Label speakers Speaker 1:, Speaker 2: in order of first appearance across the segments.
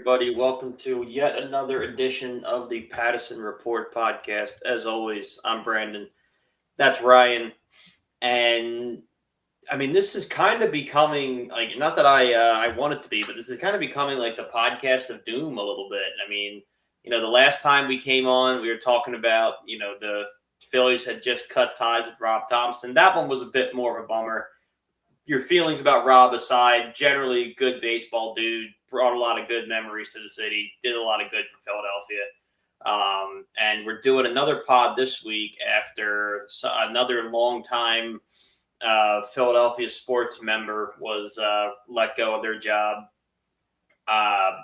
Speaker 1: everybody. Welcome to yet another edition of the Pattison Report podcast. As always, I'm Brandon. That's Ryan. And this is kind of becoming like not that I want it to be, but this is kind of becoming like the podcast of doom a little bit. The last time we came on, we were talking about the Phillies had just cut ties with Rob Thompson. That one was a bit more of a bummer. Your feelings about Rob aside, generally good baseball dude, brought a lot of good memories to the city, did a lot of good for Philadelphia. And we're doing another pod this week after another long-time Philadelphia sports member was let go of their job. A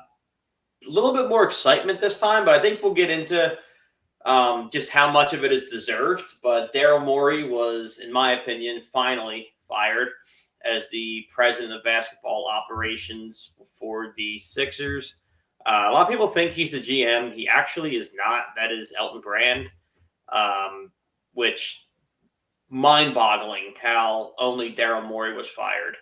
Speaker 1: little bit more excitement this time, but I think we'll get into just how much of it is deserved. But Daryl Morey was, in my opinion, finally fired as the president of basketball operations for the Sixers. A lot of people think he's the GM. He actually is not. That is Elton Brand, which mind-boggling how only Daryl Morey was fired.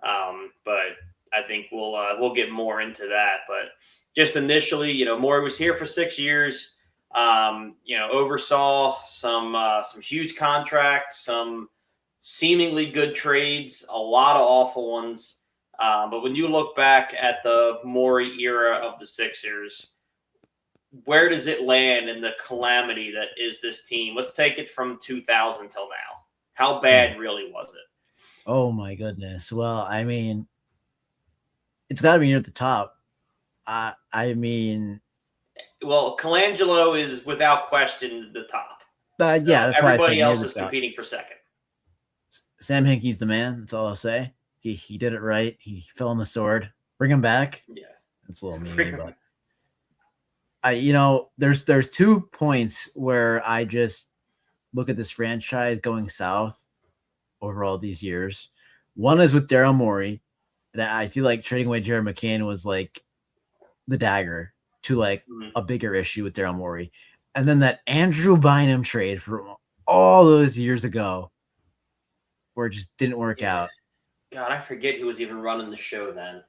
Speaker 1: But I think we'll get more into that. But just initially, Morey was here for 6 years. Oversaw some huge contracts, some seemingly good trades, a lot of awful ones. But when you look back at the Morey era of the Sixers, where does it land in the calamity that is this team? Let's take it from 2000 till now. How bad really was it?
Speaker 2: Oh my goodness. Well, it's got to be near the top.
Speaker 1: Well, Colangelo is without question the top.
Speaker 2: That's
Speaker 1: everybody else is competing for second.
Speaker 2: Sam Hinkie's the man. That's all I'll say. He did it right. He fell on the sword. Bring him back.
Speaker 1: Yeah,
Speaker 2: it's a little mean, but there's 2 points where I just look at this franchise going south over all these years. One is with Daryl Morey, and I feel like trading away Jared McCain was like the dagger to a bigger issue with Daryl Morey, and then that Andrew Bynum trade from all those years ago, where it just didn't work out.
Speaker 1: God, I forget who was even running the show then.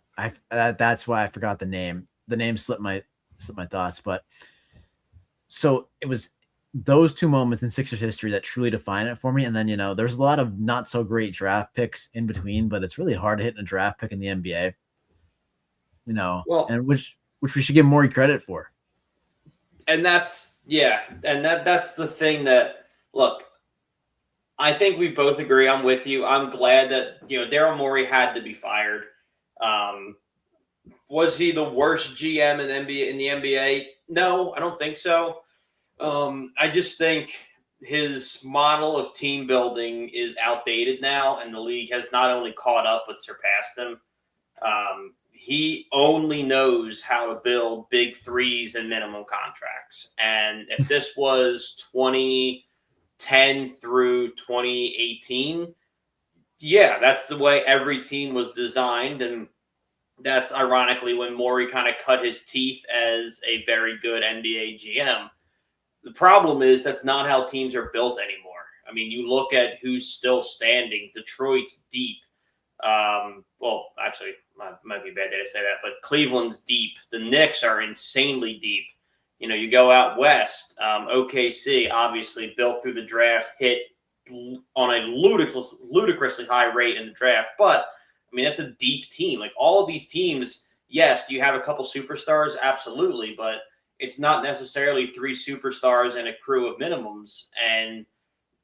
Speaker 2: That's why I forgot the name. The name slipped my thoughts, but so it was those 2 moments in Sixers history that truly define it for me. And then there's a lot of not so great draft picks in between, but it's really hard to hit a draft pick in the NBA. And which we should give Morey credit for.
Speaker 1: And that's the thing that look. I think we both agree. I'm with you. I'm glad that, Daryl Morey had to be fired. Was he the worst GM in the NBA? No, I don't think so. I just think his model of team building is outdated now, and the league has not only caught up but surpassed him. He only knows how to build big threes and minimum contracts. And if this was 2010 through 2018, that's the way every team was designed. And that's ironically when Morey kind of cut his teeth as a very good NBA GM. The problem is that's not how teams are built anymore. You look at who's still standing. Detroit's deep. Actually, might be a bad day to say that, but Cleveland's deep. The Knicks are insanely deep. You go out west, OKC obviously built through the draft, hit on a ludicrously high rate in the draft. But, that's a deep team. Like all of these teams, yes, do you have a couple superstars? Absolutely. But it's not necessarily 3 superstars and a crew of minimums. And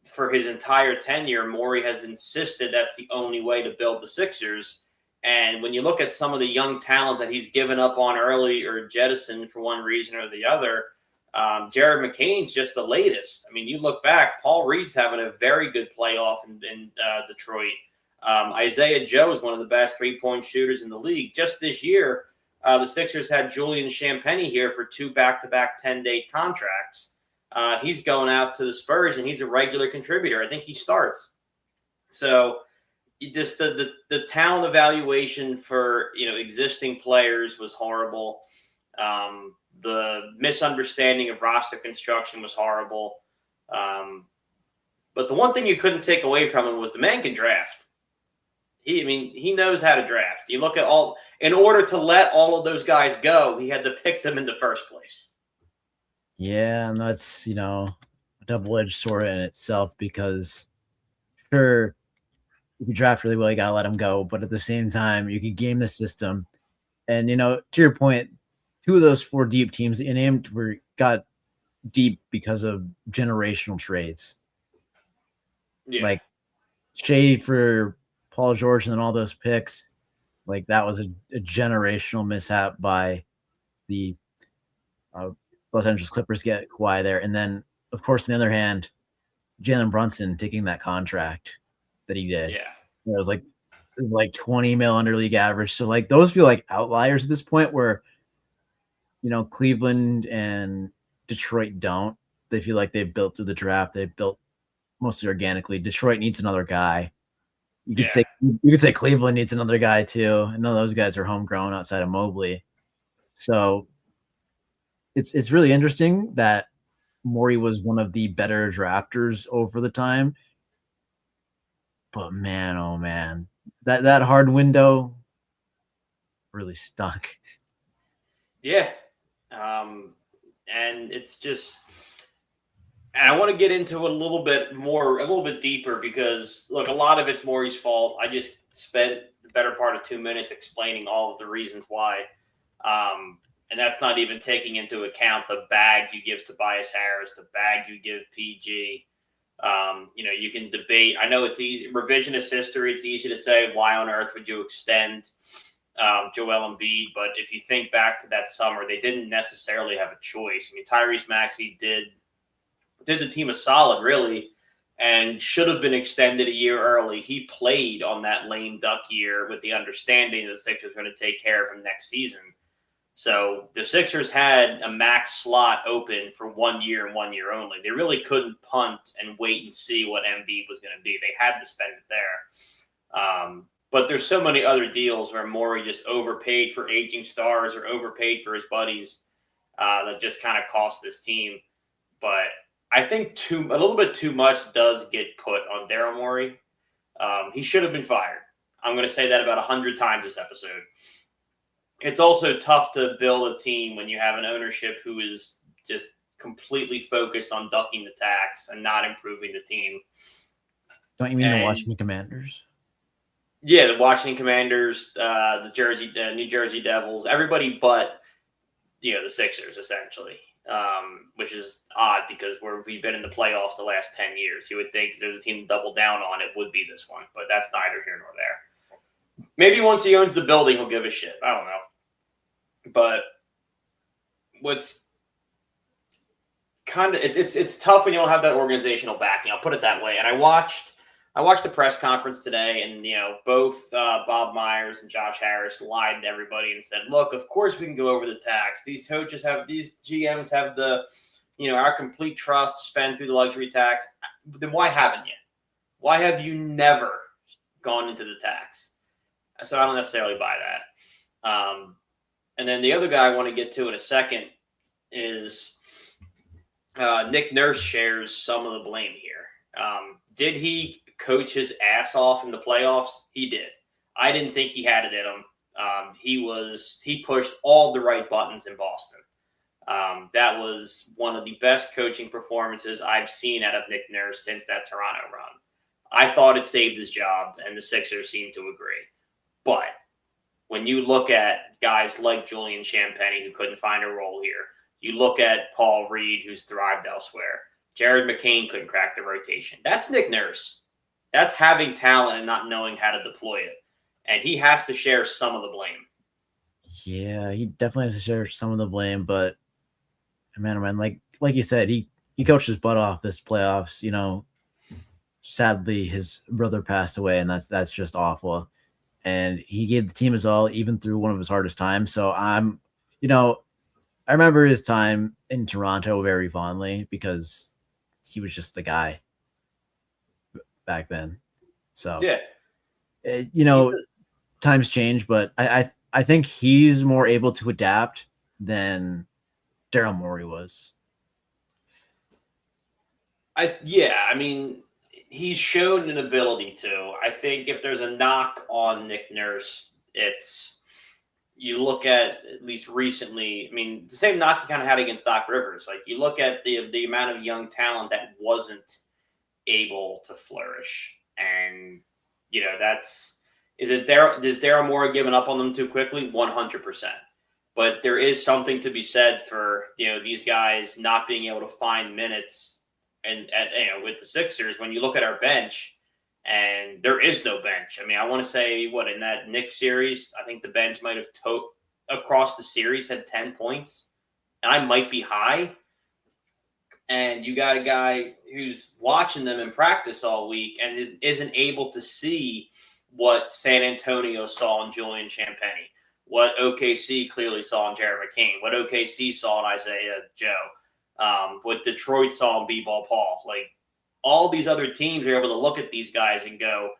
Speaker 1: for his entire tenure, Morey has insisted that's the only way to build the Sixers. And when you look at some of the young talent that he's given up on early or jettisoned for one reason or the other, Jared McCain's just the latest. You look back, Paul Reed's having a very good playoff in Detroit. Isaiah Joe is one of the best 3-point shooters in the league. Just this year, the Sixers had Julian Champagnie here for 2 back-to-back 10-day contracts. He's going out to the Spurs, and he's a regular contributor. I think he starts. So just the talent evaluation for existing players was horrible. The misunderstanding of roster construction was horrible. But the one thing you couldn't take away from him was the man can draft. He knows how to draft. You look at in order to let all of those guys go, he had to pick them in the first place.
Speaker 2: Yeah, and that's, a double-edged sword in itself because sure, if you draft really well, you gotta let them go, but at the same time, you can game the system. And to your point, two of those four deep teams that you named got deep because of generational trades.
Speaker 1: Yeah.
Speaker 2: Like Shea for Paul George and then all those picks, like that was a generational mishap by the Los Angeles Clippers get Kawhi there. And then, of course, on the other hand, Jalen Brunson taking that contract that he did.
Speaker 1: Yeah.
Speaker 2: It was like 20 mil under league average. So like those feel like outliers at this point where, Cleveland and Detroit don't. They feel like they've built through the draft. They've built mostly organically. Detroit needs another guy. You could say Cleveland needs another guy too. I know those guys are homegrown outside of Mobley. So it's really interesting that Morey was one of the better drafters over the time. But man, oh man, that hard window really stunk.
Speaker 1: Yeah. And it's just, and I want to get into a little bit deeper because look, a lot of it's Morey's fault. I just spent the better part of 2 minutes explaining all of the reasons why. And that's not even taking into account the bag you give Tobias Harris, the bag you give PG. You can debate. I know it's easy, revisionist history. It's easy to say, why on earth would you extend Joel Embiid? But if you think back to that summer, they didn't necessarily have a choice. Tyrese Maxey did the team a solid, really, and should have been extended a year early. He played on that lame duck year with the understanding that the Sixers were going to take care of him next season. So the Sixers had a max slot open for 1 year and 1 year only. They really couldn't punt and wait and see what Embiid was going to be. They had to spend it there. But there's so many other deals where Morey just overpaid for aging stars or overpaid for his buddies that just kind of cost this team. But I think a little bit too much does get put on Daryl Morey. He should have been fired. I'm going to say that about 100 times this episode. It's also tough to build a team when you have an ownership who is just completely focused on ducking the tax and not improving the team.
Speaker 2: Don't you mean the Washington Commanders?
Speaker 1: Yeah, the Washington Commanders, the New Jersey Devils, everybody but the Sixers essentially, which is odd because we've been in the playoffs the last 10 years. You would think if there's a team to double down on, it would be this one, but that's neither here nor there. Maybe once he owns the building, he'll give a shit. I don't know. But what's kind of it's tough when you don't have that organizational backing. I'll put it that way. And I watched the press conference today, and both Bob Myers and Josh Harris lied to everybody and said, "Look, of course we can go over the tax. These GMs have the our complete trust to spend through the luxury tax." Then why haven't you? Why have you never gone into the tax? So I don't necessarily buy that. And then the other guy I want to get to in a second is Nick Nurse shares some of the blame here. Did he coach his ass off in the playoffs? He did. I didn't think he had it in him. He pushed all the right buttons in Boston. That was one of the best coaching performances I've seen out of Nick Nurse since that Toronto run. I thought it saved his job, and the Sixers seemed to agree. But when you look at guys like Julian Champagnie, who couldn't find a role here, you look at Paul Reed, who's thrived elsewhere. Jared McCain couldn't crack the rotation. That's Nick Nurse. That's having talent and not knowing how to deploy it. And he has to share some of the blame.
Speaker 2: Yeah, he definitely has to share some of the blame. But, man, like you said, he coached his butt off this playoffs. Sadly, his brother passed away, and that's just awful. And he gave the team his all, even through one of his hardest times. So I remember his time in Toronto very fondly because he was just the guy back then. So,
Speaker 1: yeah,
Speaker 2: times change, but I think he's more able to adapt than Daryl Morey was.
Speaker 1: he's shown an ability to. I think if there's a knock on Nick Nurse, it's you look at least recently. I mean, the same knock he kind of had against Doc Rivers. Like you look at the amount of young talent that wasn't able to flourish, and that's is it there? Is Daryl Morey giving up on them too quickly? 100%. But there is something to be said for these guys not being able to find minutes, and with the Sixers, when you look at our bench. And there is no bench. I mean, I want to say in that Knicks series, I think the bench might have across the series had 10 points. And I might be high. And you got a guy who's watching them in practice all week and isn't able to see what San Antonio saw in Julian Champagnie, what OKC clearly saw in Jared McCain, what OKC saw in Isaiah Joe, what Detroit saw in B-Ball Paul. Like, all these other teams are able to look at these guys and go,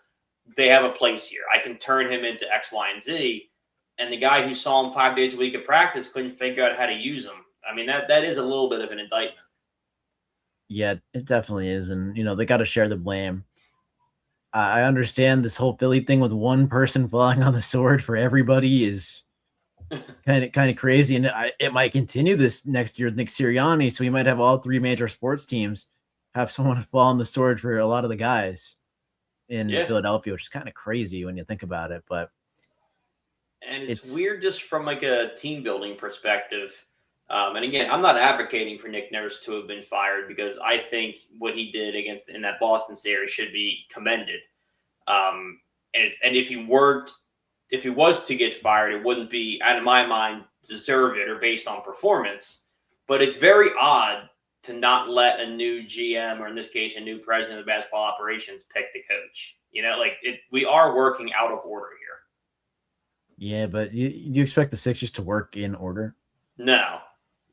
Speaker 1: they have a place here. I can turn him into X, Y, and Z. And the guy who saw him 5 days a week at practice couldn't figure out how to use him. I mean, that is a little bit of an indictment.
Speaker 2: Yeah, it definitely is. And, they got to share the blame. I understand this whole Philly thing with one person falling on the sword for everybody is kind of crazy. And it might continue this next year with Nick Sirianni. So we might have all three major sports teams have someone fall on the sword for a lot of the guys in Philadelphia, which is kind of crazy when you think about it. But
Speaker 1: it's weird just from like a team building perspective. And again, I'm not advocating for Nick Nurse to have been fired because I think what he did in that Boston series should be commended. And if he was to get fired, it wouldn't be, out of my mind, deserved or based on performance. But it's very odd to not let a new GM, or in this case, a new president of basketball operations, pick the coach. We are working out of order here.
Speaker 2: Yeah, but you expect the Sixers to work in order?
Speaker 1: No.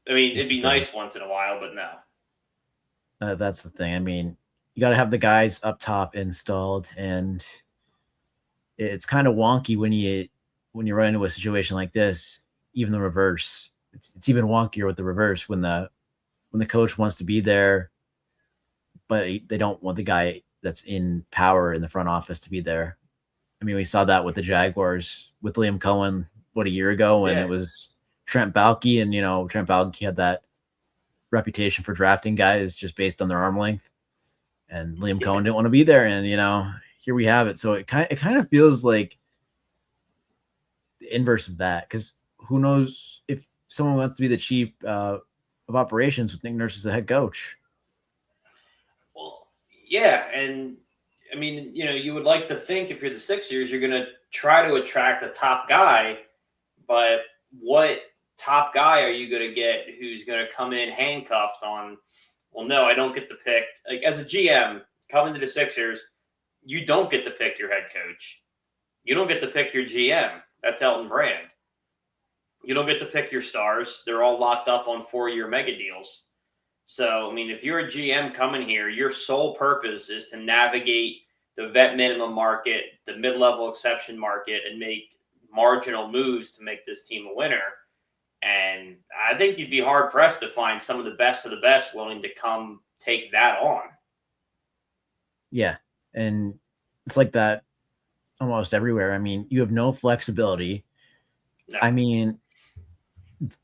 Speaker 1: I mean, it'd be nice once in a while, but no.
Speaker 2: That's the thing. I mean, you got to have the guys up top installed, and it's kind of wonky when you run into a situation like this. Even the reverse, it's even wonkier with the reverse when the coach wants to be there, but they don't want the guy that's in power in the front office to be there. I mean, we saw that with the Jaguars with Liam Cohen, a year ago when it was Trent Baalke, and Trent Baalke had that reputation for drafting guys just based on their arm length, and Liam Cohen didn't want to be there, and here we have it. So it kind of feels like the inverse of that, because who knows if someone wants to be the chief of operations with Nick Nurse as the head coach.
Speaker 1: Well, yeah, and I mean, you would like to think if you're the Sixers, you're going to try to attract a top guy, but what top guy are you going to get who's going to come in handcuffed on, well, no, I don't get to pick. Like, as a GM, coming to the Sixers, you don't get to pick your head coach. You don't get to pick your GM. That's Elton Brand. You don't get to pick your stars. They're all locked up on 4-year mega deals. So, I mean, if you're a GM coming here, your sole purpose is to navigate the vet minimum market, the mid-level exception market, and make marginal moves to make this team a winner. And I think you'd be hard-pressed to find some of the best willing to come take that on.
Speaker 2: Yeah, and it's like that almost everywhere. I mean, you have no flexibility. No. I mean,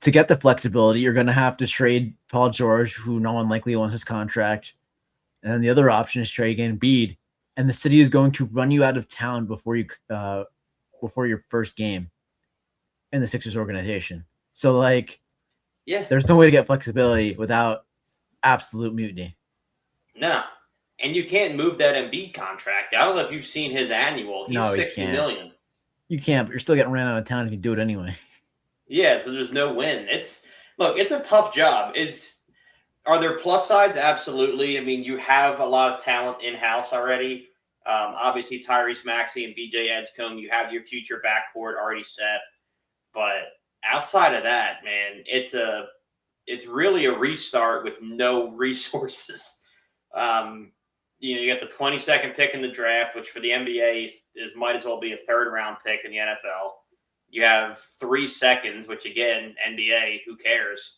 Speaker 2: to get the flexibility, you're going to have to trade Paul George, who no one likely wants his contract. And then the other option is trading Embiid. And the city is going to run you out of town before your first game in the Sixers organization. So, there's no way to get flexibility without absolute mutiny.
Speaker 1: No. And you can't move that Embiid contract. I don't know if you've seen his annual. He's $60 million.
Speaker 2: You can't, but you're still getting ran out of town if you do it anyway.
Speaker 1: Yeah, so there's no win. It's a tough job. Are there plus sides? Absolutely. I mean, you have a lot of talent in-house already. Obviously, Tyrese Maxey and VJ Edgecombe, you have your future backcourt already set. But outside of that, man, it's really a restart with no resources. You got the 22nd pick in the draft, which for the NBA might as well be a third-round pick in the NFL. You have 3 seconds, which, again, NBA, who cares?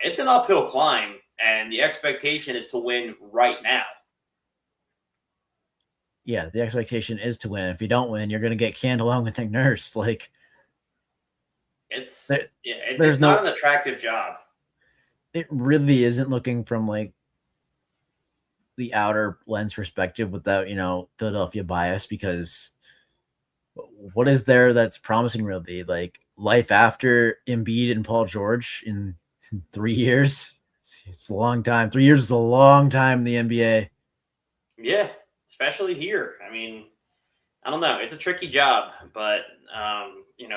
Speaker 1: It's an uphill climb, and the expectation is to win right now.
Speaker 2: yeah, the expectation is to win. If you don't win, you're going to get canned along with Nick Nurse. Like,
Speaker 1: It's
Speaker 2: there,
Speaker 1: yeah,
Speaker 2: there's
Speaker 1: it's not
Speaker 2: no,
Speaker 1: an attractive job.
Speaker 2: it really isn't looking from like the outer lens perspective without, Philadelphia bias, because what is there that's promising really? Like life after Embiid and Paul George in 3 years? It's a long time. 3 years is a long time in the NBA.
Speaker 1: Yeah, especially here. I mean, I don't know. It's a tricky job, but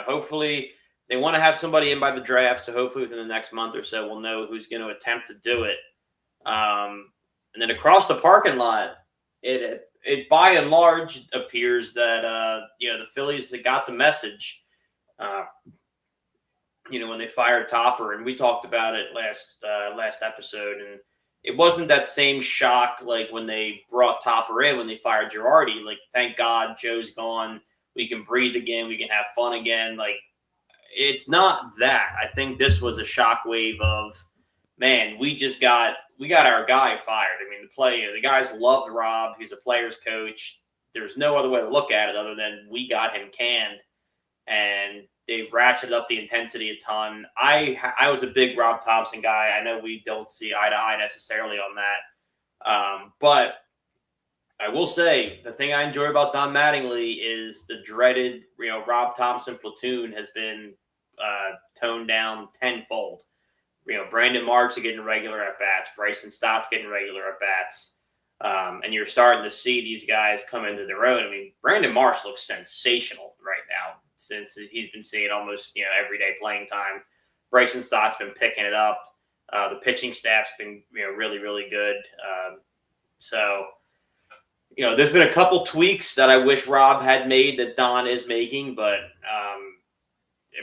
Speaker 1: hopefully they want to have somebody in by the draft. So hopefully within the next month or so, we'll know who's going to attempt to do it. And then across the parking lot, it by and large appears that the Phillies got the message. When they fired Topper, and we talked about it last episode, and it wasn't that same shock like when they brought Topper in when they fired Girardi. Like, thank God Joe's gone. We can breathe again. We can have fun again. Like, it's not that. I think this was a shockwave of, man, we got our guy fired. I mean, the guys loved Rob. He's a player's coach. There's no other way to look at it other than we got him canned, and they've ratcheted up the intensity a ton. I was a big Rob Thompson guy. I know we don't see eye to eye necessarily on that, but I will say the thing I enjoy about Don Mattingly is the dreaded, Rob Thompson platoon has been toned down tenfold. Brandon Marks are getting regular at bats. Bryson Stott's getting regular at bats. And you're starting to see these guys come into their own. I mean, Brandon Marsh looks sensational right now since he's been seeing almost, everyday playing time. Bryson Stott's been picking it up. The pitching staff's been, really, really good. So, there's been a couple tweaks that I wish Rob had made that Don is making, but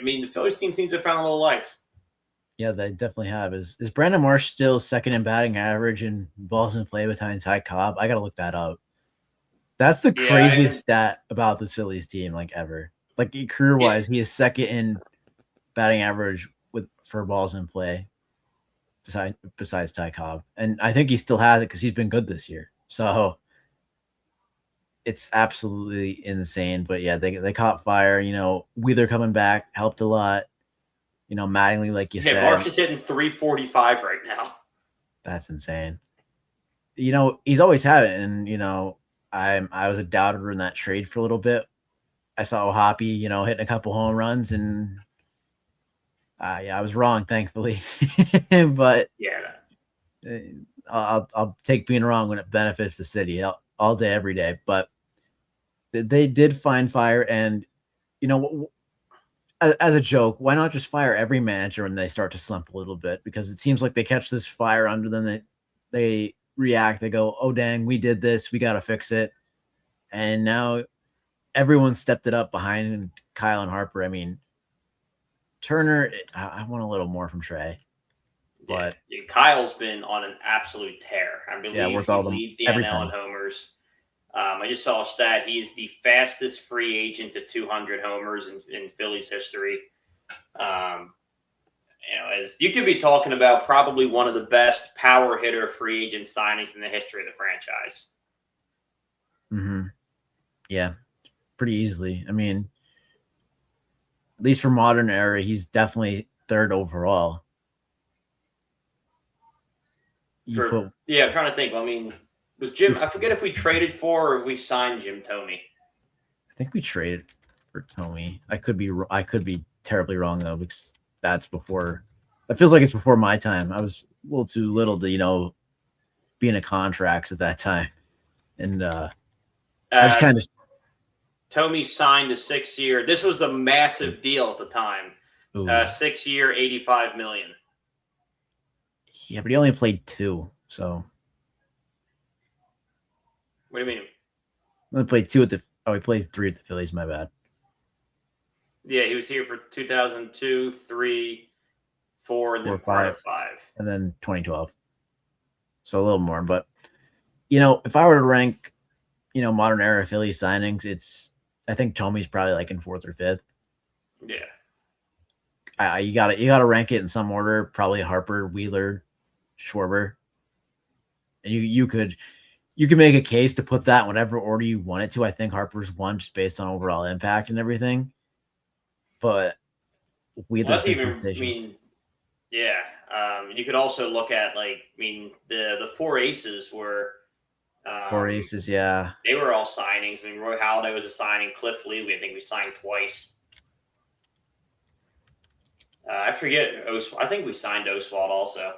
Speaker 1: the Phillies team seems to have found a little life.
Speaker 2: Yeah, they definitely have. Is Brandon Marsh still second in batting average in balls in play behind Ty Cobb? I gotta look that up. That's the craziest stat about the Phillies team, like ever. Like career wise, he is second in batting average for balls in play, besides Ty Cobb, and I think he still has it because he's been good this year. So it's absolutely insane. But yeah, they caught fire. Wheeler coming back helped a lot. Mattingly, like you said.
Speaker 1: Marsh is hitting 345 right now.
Speaker 2: That's insane. He's always had it. And, I was a doubter in that trade for a little bit. I saw Hoppy, hitting a couple home runs, and I was wrong, thankfully. But
Speaker 1: yeah,
Speaker 2: I'll take being wrong when it benefits the city all day, every day. But they did find fire, and, as a joke, why not just fire every manager when they start to slump a little bit? Because it seems like they catch this fire under them. They react. They go, oh, dang, we did this. We got to fix it. And now everyone stepped it up behind Kyle and Harper. I mean, Turner, I want a little more from Trey. But
Speaker 1: Kyle's been on an absolute tear. I believe he leads the NL in homers. I just saw a stat. He's the fastest free agent to 200 homers in Phillies history. As you could be talking about probably one of the best power hitter free agent signings in the history of the franchise.
Speaker 2: Mm-hmm. Yeah, pretty easily. I mean, at least for modern era, he's definitely third overall.
Speaker 1: I'm trying to think. I mean, was Jim? I forget if we traded for or we signed Jim Thome.
Speaker 2: I think we traded for Thome. I could be terribly wrong though, because that's before. It feels like it's before my time. I was a little too little to be in a contracts at that time, and I just kind of.
Speaker 1: Thome signed a 6-year. This was a massive deal at the time. 6-year, $85 million.
Speaker 2: Yeah, but he only played 2, so.
Speaker 1: What do you mean?
Speaker 2: He played 2 he played 3 at the Phillies. My bad.
Speaker 1: Yeah, he was here for 2002, 3, 4, and then 5,
Speaker 2: and then 2012. So a little more, but if I were to rank, modern era Philly signings, I think Thome's probably like in 4th or 5th.
Speaker 1: Yeah.
Speaker 2: You gotta rank it in some order. Probably Harper, Wheeler, Schwarber, and you could you can make a case to put that in whatever order you want it to. I think Harper's one just based on overall impact and everything. But
Speaker 1: That's even, yeah. You could also look at the four aces were
Speaker 2: four aces, yeah.
Speaker 1: They were all signings. I mean, Roy Halladay was a signing. Cliff Lee, I think we signed twice. I forget. I think we signed Oswald also.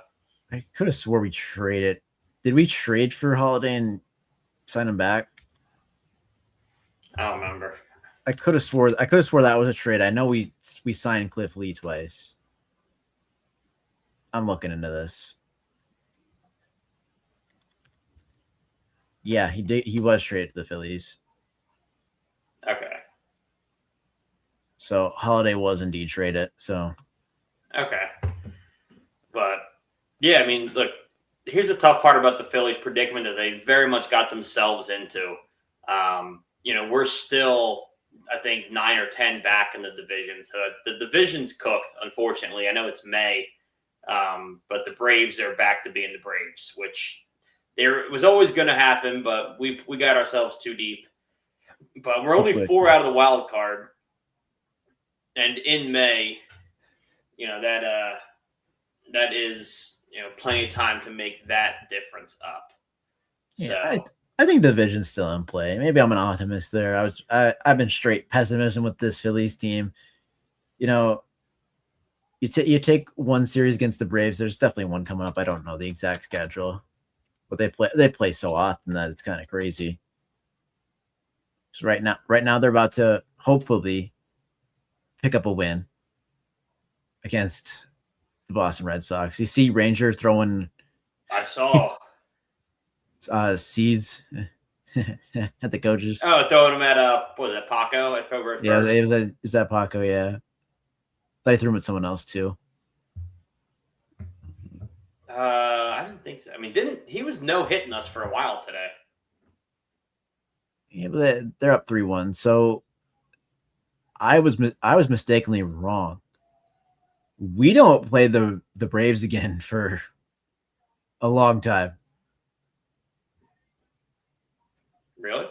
Speaker 2: I could have swore we traded. Did we trade for Halladay and sign him back?
Speaker 1: I don't remember.
Speaker 2: I could have swore that was a trade. I know we signed Cliff Lee twice. I'm looking into this. Yeah, he did. He was traded to the Phillies.
Speaker 1: Okay.
Speaker 2: So Halladay was indeed traded. So.
Speaker 1: Okay. But yeah, I mean, look, here's the tough part about the Phillies' predicament that they very much got themselves into. We're still, I think, 9 or 10 back in the division. So the division's cooked, unfortunately. I know it's May, but the Braves are back to being the Braves, which it was always going to happen, but we got ourselves too deep. But we're only 4 out of the wild card. And in May, that is plenty of time to make that difference up.
Speaker 2: Yeah, so. I think the division's still in play. Maybe I'm an optimist there. I've been straight pessimism with this Phillies team. You take one series against the Braves. There's definitely one coming up. I don't know the exact schedule, but they play so often that it's kind of crazy. So right now they're about to hopefully pick up a win against the Boston Red Sox. You see Ranger throwing.
Speaker 1: I saw
Speaker 2: seeds at the coaches.
Speaker 1: Oh, throwing them at what was it, Paco at February 1st?
Speaker 2: Yeah, it was at Paco. Yeah, I threw him at someone else too.
Speaker 1: I didn't think so. I mean, he was no hitting us for a while today?
Speaker 2: Yeah, but they're up 3-1. So I was mistakenly wrong. We don't play the Braves again for a long time.
Speaker 1: Really?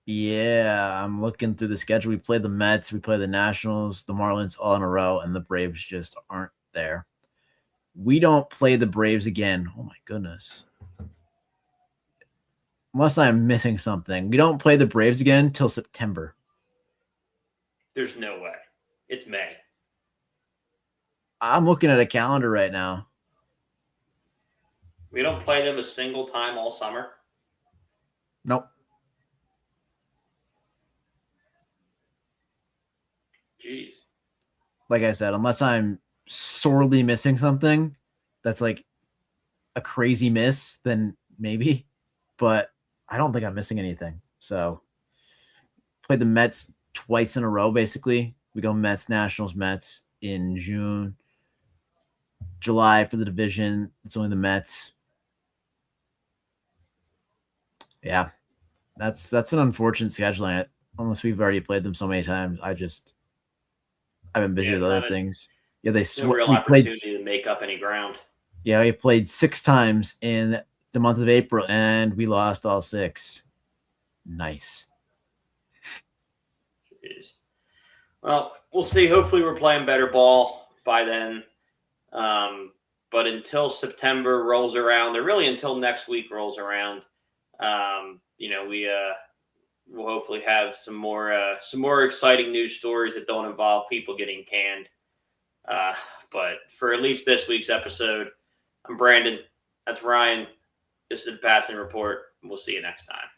Speaker 2: Yeah, I'm looking through the schedule. We play the Mets, we play the Nationals, the Marlins all in a row, and the Braves just aren't there. We don't play the Braves again. Oh my goodness. Unless I'm missing something. We don't play the Braves again till September.
Speaker 1: There's no way. It's May.
Speaker 2: I'm looking at a calendar right now.
Speaker 1: We don't play them a single time all summer?
Speaker 2: Nope.
Speaker 1: Jeez.
Speaker 2: Like I said, unless I'm sorely missing something that's like a crazy miss, then maybe. But I don't think I'm missing anything. So played the Mets twice in a row, basically. We go Mets, Nationals, Mets in June. July for the division. It's only the Mets. Yeah. That's an unfortunate scheduling. Unless we've already played them so many times. I've been busy with other things. Yeah,
Speaker 1: no real opportunity to make up any ground.
Speaker 2: Yeah, we played 6 times in the month of April, and we lost all 6. Nice.
Speaker 1: Jeez. Well, we'll see. Hopefully we're playing better ball by then. But until September rolls around, or really until next week rolls around, we'll hopefully have some more exciting news stories that don't involve people getting canned. But for at least this week's episode, I'm Brandon. That's Ryan. This is the Passing Report. We'll see you next time.